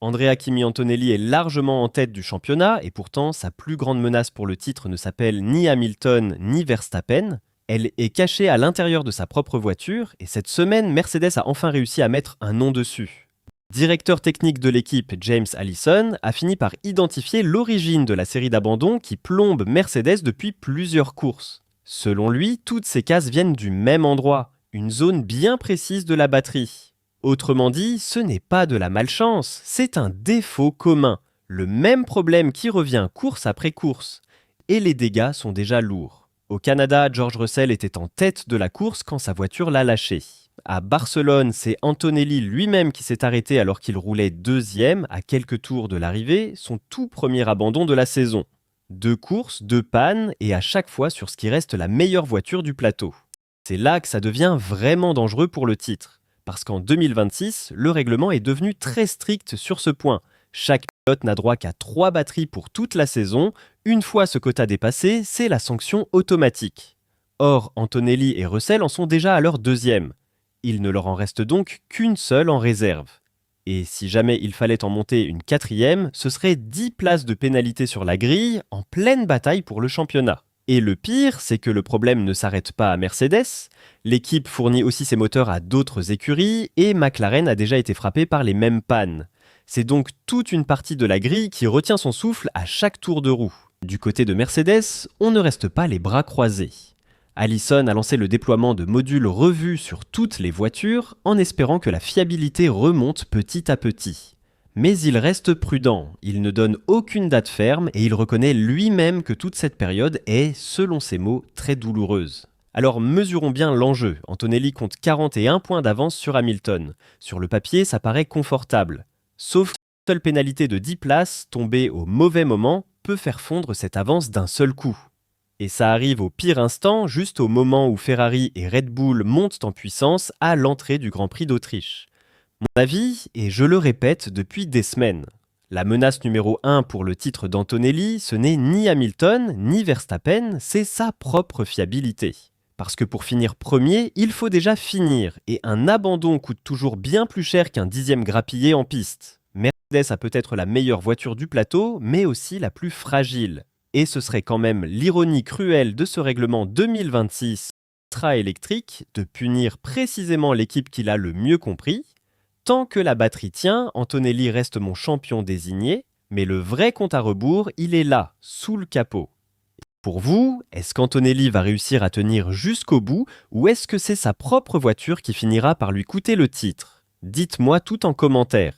Andrea Kimi Antonelli est largement en tête du championnat et pourtant sa plus grande menace pour le titre ne s'appelle ni Hamilton ni Verstappen. Elle est cachée à l'intérieur de sa propre voiture et cette semaine, Mercedes a enfin réussi à mettre un nom dessus. Directeur technique de l'équipe, James Allison, a fini par identifier l'origine de la série d'abandons qui plombe Mercedes depuis plusieurs courses. Selon lui, toutes ces casses viennent du même endroit, une zone bien précise de la batterie. Autrement dit, ce n'est pas de la malchance, c'est un défaut commun, le même problème qui revient course après course. Et les dégâts sont déjà lourds. Au Canada, George Russell était en tête de la course quand sa voiture l'a lâché. À Barcelone, c'est Antonelli lui-même qui s'est arrêté alors qu'il roulait deuxième à quelques tours de l'arrivée, son tout premier abandon de la saison. 2 courses, 2 pannes et à chaque fois sur ce qui reste la meilleure voiture du plateau. C'est là que ça devient vraiment dangereux pour le titre. Parce qu'en 2026, le règlement est devenu très strict sur ce point. Chaque pilote n'a droit qu'à 3 batteries pour toute la saison. Une fois ce quota dépassé, c'est la sanction automatique. Or, Antonelli et Russell en sont déjà à leur deuxième. Il ne leur en reste donc qu'une seule en réserve. Et si jamais il fallait en monter une quatrième, ce serait 10 places de pénalité sur la grille, en pleine bataille pour le championnat. Et le pire, c'est que le problème ne s'arrête pas à Mercedes. L'équipe fournit aussi ses moteurs à d'autres écuries et McLaren a déjà été frappé par les mêmes pannes. C'est donc toute une partie de la grille qui retient son souffle à chaque tour de roue. Du côté de Mercedes, on ne reste pas les bras croisés. Allison a lancé le déploiement de modules revus sur toutes les voitures en espérant que la fiabilité remonte petit à petit. Mais il reste prudent, il ne donne aucune date ferme et il reconnaît lui-même que toute cette période est, selon ses mots, très douloureuse. Alors mesurons bien l'enjeu. Antonelli compte 41 points d'avance sur Hamilton. Sur le papier, ça paraît confortable. Sauf qu'une seule pénalité de 10 places, tombée au mauvais moment, peut faire fondre cette avance d'un seul coup. Et ça arrive au pire instant, juste au moment où Ferrari et Red Bull montent en puissance à l'entrée du Grand Prix d'Autriche. Mon avis, et je le répète depuis des semaines, la menace numéro 1 pour le titre d'Antonelli, ce n'est ni Hamilton ni Verstappen, c'est sa propre fiabilité. Parce que pour finir premier, il faut déjà finir, et un abandon coûte toujours bien plus cher qu'un 10e grappillé en piste. Mercedes a peut-être la meilleure voiture du plateau, mais aussi la plus fragile. Et ce serait quand même l'ironie cruelle de ce règlement 2026 ultra-électrique de punir précisément l'équipe qui l'a le mieux compris. Tant que la batterie tient, Antonelli reste mon champion désigné, mais le vrai compte à rebours, il est là, sous le capot. Pour vous, est-ce qu'Antonelli va réussir à tenir jusqu'au bout ou est-ce que c'est sa propre voiture qui finira par lui coûter le titre? Dites-moi tout en commentaire.